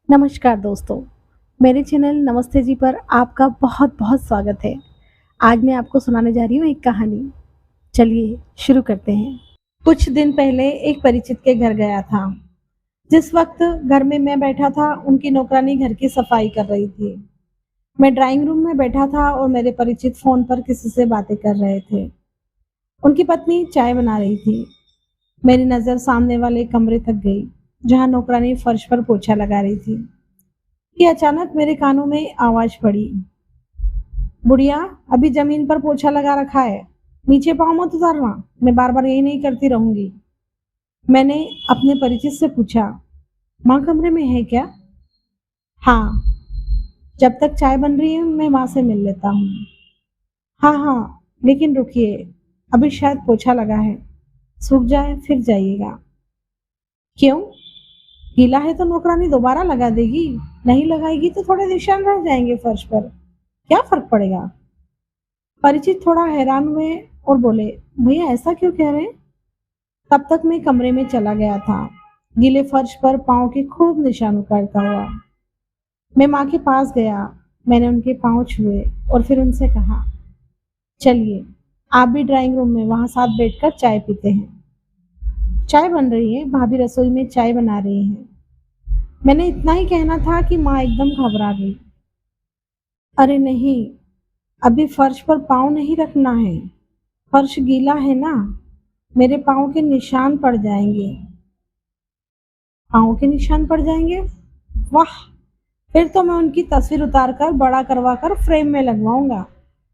नमस्कार दोस्तों, मेरे चैनल नमस्ते जी पर आपका बहुत-बहुत स्वागत है। आज मैं आपको सुनाने जा रही हूँ एक कहानी। चलिए शुरू करते हैं। कुछ दिन पहले एक परिचित के घर गया था। जिस वक़्त घर में मैं बैठा था, उनकी नौकरानी घर की सफाई कर रही थी। मैं ड्राइंग रूम में बैठा था और मेरे परिचित फ़ोन पर किसी से बातें कर रहे थे। उनकी पत्नी चाय बना रही थी। मेरी नज़र सामने वाले कमरे तक गई, जहाँ नौकरानी फर्श पर पोछा लगा रही थी। कि अचानक मेरे कानों में आवाज पड़ी, बुढ़िया अभी जमीन पर पोछा लगा रखा है, नीचे पाँव मत उतारना, मैं बार बार यही नहीं करती रहूंगी। मैंने अपने परिचित से पूछा, माँ कमरे में है क्या? हाँ, जब तक चाय बन रही है मैं माँ से मिल लेता हूँ। हाँ हाँ, लेकिन रुकिए, अभी शायद पोछा लगा है, सूख जाए फिर जाइएगा। क्यों? गीला है तो नौकरानी दोबारा लगा देगी, नहीं लगाएगी तो थोड़े निशान रह जाएंगे फर्श पर, क्या फर्क पड़ेगा? परिचित थोड़ा हैरान हुए और बोले, भैया ऐसा क्यों कह रहे हैं? तब तक मैं कमरे में चला गया था, गीले फर्श पर पाँव के खूब निशान करता हुआ। मैं माँ के पास गया, मैंने उनके पाँव छुए और फिर उनसे कहा, चलिए आप भी ड्राइंग रूम में वहाँ साथ बैठकर चाय पीते हैं। चाय बन रही है, भाभी रसोई में चाय बना रही हैं। मैंने इतना ही कहना था कि माँ एकदम घबरा गई। अरे नहीं, अभी फर्श पर पाँव नहीं रखना है, फर्श गीला है ना, मेरे पाँव के निशान पड़ जाएंगे। पाँव के निशान पड़ जाएंगे? वाह, फिर तो मैं उनकी तस्वीर उतार कर बड़ा करवा कर फ्रेम में लगवाऊंगा।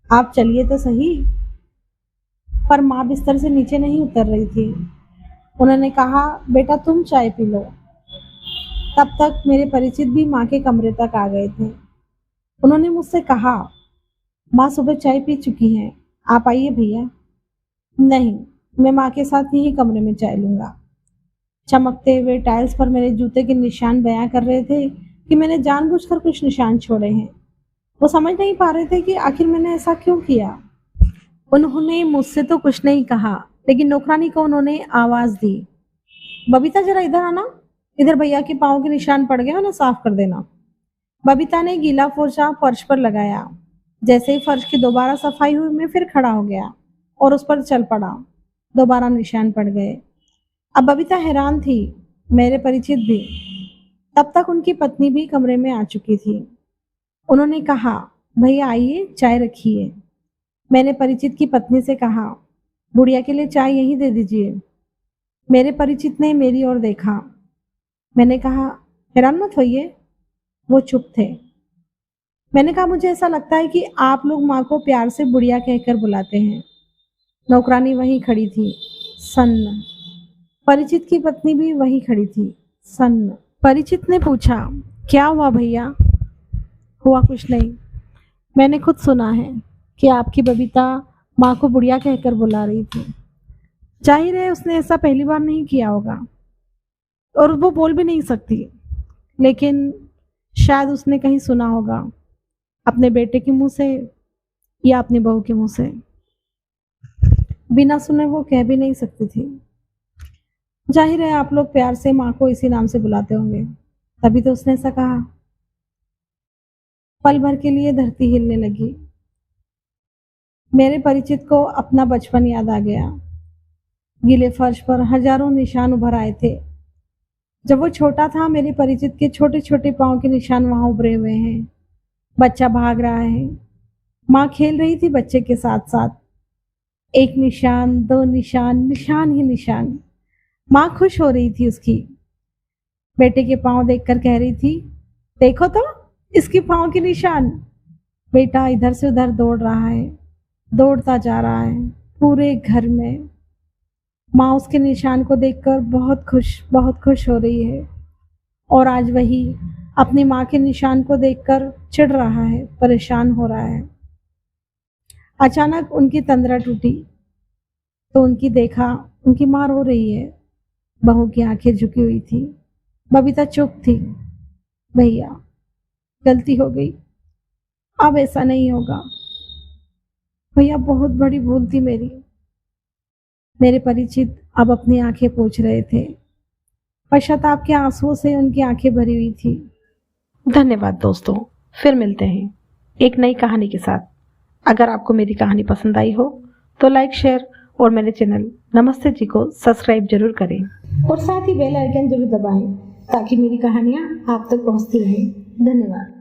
आप चलिए तो सही। पर माँ बिस्तर से नीचे नहीं उतर रही थी। उन्होंने कहा, बेटा तुम चाय पी लो। तब तक मेरे परिचित भी माँ के कमरे तक आ गए थे। उन्होंने मुझसे कहा, माँ सुबह चाय पी चुकी हैं, आप आइए भैया। नहीं, मैं माँ के साथ यही कमरे में चाय लूंगा। चमकते हुए टाइल्स पर मेरे जूते के निशान बयां कर रहे थे कि मैंने जानबूझकर कुछ निशान छोड़े हैं। वो समझ नहीं पा रहे थे कि आखिर मैंने ऐसा क्यों किया। उन्होंने मुझसे तो कुछ नहीं कहा, लेकिन नौकरानी को उन्होंने आवाज दी, बबीता जरा इधर आना, इधर भैया के पाँव के निशान पड़ गए हो ना, साफ कर देना। बबीता ने गीला पोछा फर्श पर लगाया। जैसे ही फर्श की दोबारा सफाई हुई, मैं फिर खड़ा हो गया और उस पर चल पड़ा। दोबारा निशान पड़ गए। अब बबीता हैरान थी, मेरे परिचित भी। तब तक उनकी पत्नी भी कमरे में आ चुकी थी। उन्होंने कहा, भैया आइए चाय रखिए। मैंने परिचित की पत्नी से कहा, बुढ़िया के लिए चाय यहीं दे दीजिए। मेरे परिचित ने मेरी ओर देखा। मैंने कहा, हैरान मत होइए। वो चुप थे। मैंने कहा, मुझे ऐसा लगता है कि आप लोग माँ को प्यार से बुढ़िया कहकर बुलाते हैं। नौकरानी वहीं खड़ी थी, सन्न। परिचित की पत्नी भी वहीं खड़ी थी, सन्न। परिचित ने पूछा, क्या हुआ भैया? हुआ कुछ नहीं, मैंने खुद सुना है कि आपकी बबीता माँ को बुढ़िया कहकर बुला रही थी। जाहिर है उसने ऐसा पहली बार नहीं किया होगा और वो बोल भी नहीं सकती, लेकिन शायद उसने कहीं सुना होगा, अपने बेटे के मुंह से या अपनी बहू के मुंह से। बिना सुने वो कह भी नहीं सकती थी। जाहिर है आप लोग प्यार से माँ को इसी नाम से बुलाते होंगे, तभी तो उसने ऐसा कहा। पल भर के लिए धरती हिलने लगी। मेरे परिचित को अपना बचपन याद आ गया। गीले फर्श पर हजारों निशान उभर आए थे। जब वो छोटा था, मेरे परिचित के छोटे छोटे पाँव के निशान वहां उभरे हुए हैं। बच्चा भाग रहा है, माँ खेल रही थी बच्चे के साथ साथ। एक निशान, दो निशान, निशान ही निशान। माँ खुश हो रही थी उसकी। बेटे के पाँव देखकर कह रही थी, देखो तो इसके पाँव के निशान। बेटा इधर से उधर दौड़ रहा है, दौड़ता जा रहा है पूरे घर में। माँ उसके निशान को देखकर बहुत खुश हो रही है। और आज वही अपनी माँ के निशान को देखकर चिढ़ रहा है, परेशान हो रहा है। अचानक उनकी तंद्रा टूटी तो उनकी माँ रो रही है। बहू की आंखें झुकी हुई थी। बबीता चुप थी। भैया गलती हो गई, अब ऐसा नहीं होगा। भैया बहुत बड़ी भूल थी मेरी। मेरे परिचित अब अपनी आंखें पोंछ रहे थे। पश्चाताप के आंसुओं से उनकी आंखें भरी हुई थी। धन्यवाद दोस्तों, फिर मिलते हैं एक नई कहानी के साथ। अगर आपको मेरी कहानी पसंद आई हो तो लाइक, शेयर और मेरे चैनल नमस्ते जी को सब्सक्राइब जरूर करें और साथ ही बेल आइकन जरूर दबाएं ताकि मेरी कहानियाँ आप तक पहुँचती रहें। धन्यवाद।